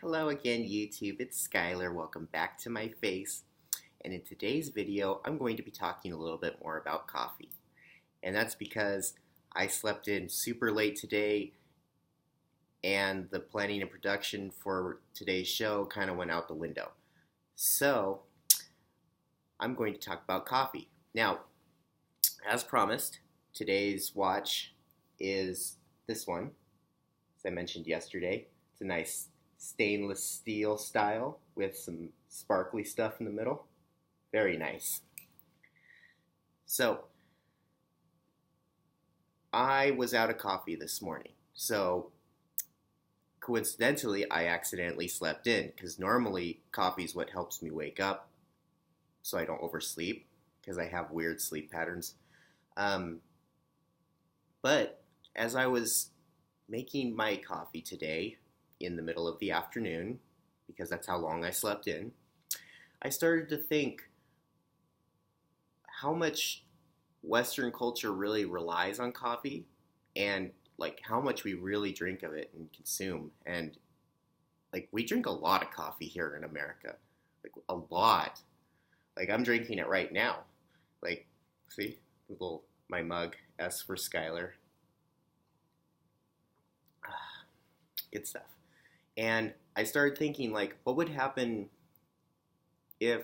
Hello again, YouTube. It's Skylar. Welcome back to my face. And in today's video, I'm going to be talking a little bit more about coffee. And that's because I slept in super late today, and the planning and production for today's show kind of went out the window. So, I'm going to talk about coffee. Now, as promised, today's watch is this one, as I mentioned yesterday. It's a nice stainless steel style with some sparkly stuff in the middle. Very nice. So, I was out of coffee this morning. So, coincidentally, I accidentally slept in because normally coffee is what helps me wake up so I don't oversleep because I have weird sleep patterns. But as I was making my coffee today, in the middle of the afternoon, because that's how long I slept in, I started to think how much Western culture really relies on coffee and like how much we really drink of it and consume. And like we drink a lot of coffee here in America, like a lot. Like I'm drinking it right now. Like, see, my mug, S for Skylar. Good stuff. And I started thinking, like, what would happen if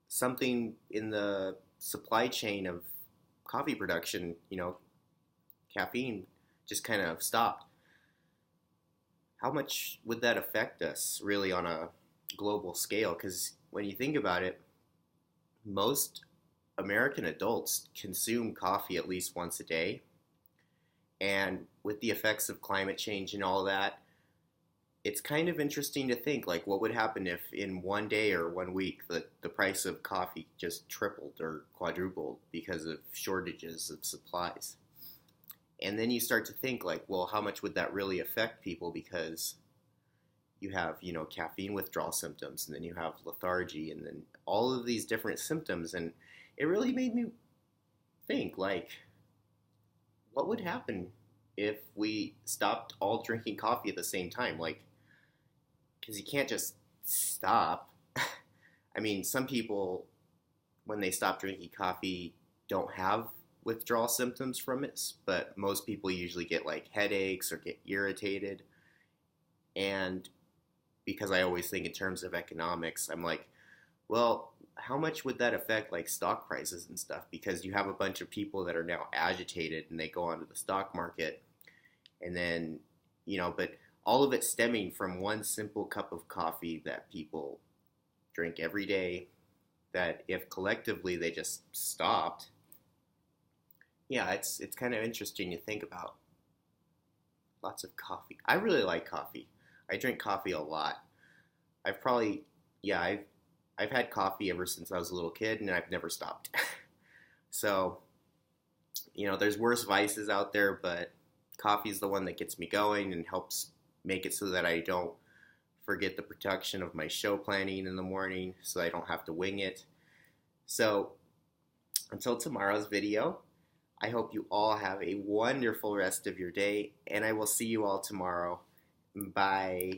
something in the supply chain of coffee production, caffeine, just kind of stopped? How much would that affect us, really, on a global scale? Because when you think about it, most American adults consume coffee at least once a day. And with the effects of climate change and all that, it's kind of interesting to think, like, what would happen if in one day or 1 week the price of coffee just tripled or quadrupled because of shortages of supplies. And then you start to think, like, well, how much would that really affect people? Because you have, caffeine withdrawal symptoms, and then you have lethargy, and then all of these different symptoms. And it really made me think, like, what would happen if we stopped all drinking coffee at the same time? Like, because you can't just stop. I mean, some people, when they stop drinking coffee, don't have withdrawal symptoms from it, but most people usually get like headaches or get irritated. And because I always think in terms of economics, I'm like, well, how much would that affect like stock prices and stuff? Because you have a bunch of people that are now agitated and they go onto the stock market, and then, but all of it stemming from one simple cup of coffee that people drink every day, that if collectively they just stopped, yeah, it's kind of interesting to think about. Lots of coffee. I really like coffee. I drink coffee a lot. I've probably, yeah, I've had coffee ever since I was a little kid, and I've never stopped. So, there's worse vices out there, but coffee is the one that gets me going and helps make it so that I don't forget the production of my show planning in the morning, so I don't have to wing it. So, until tomorrow's video, I hope you all have a wonderful rest of your day, and I will see you all tomorrow. Bye.